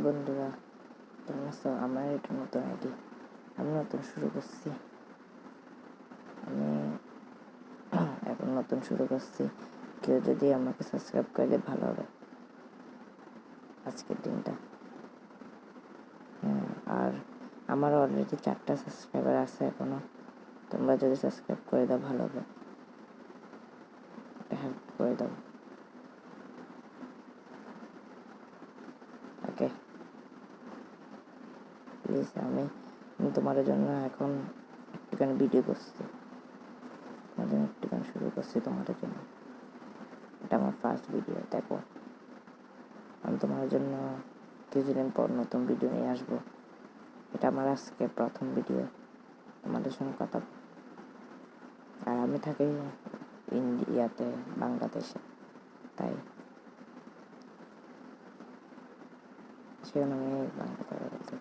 বন্ধুরা, কেমন আছো? আমার এটা নতুন আইডি, আমি নতুন শুরু করছি। আমি এখন নতুন শুরু করছি। কেউ যদি আমাকে সাবস্ক্রাইব করলে ভালো হবে আজকের দিনটা। আর আমার অলরেডি 4টা সাবস্ক্রাইবার আছে এখনো। তোমরা যদি সাবস্ক্রাইব করে দাও ভালো হবে, হেল্প করে দাও। Okay please. আমি তোমার জন্য এখন একটুখানি ভিডিও করছি, তোমার জন্য একটুখানি শুরু করছি তোমার জন্য। এটা আমার ফার্স্ট ভিডিও, দেখো। আমি তোমার জন্য কিছুদিন পর নতুন ভিডিও নিয়ে আসবো। এটা আমার আজকে প্রথম ভিডিও তোমাদের সঙ্গে কথা। আর আমি থাকি ইন্ডিয়াতে, বাংলাদেশে, তাই সেখানে আমি বাংলাতে বলতে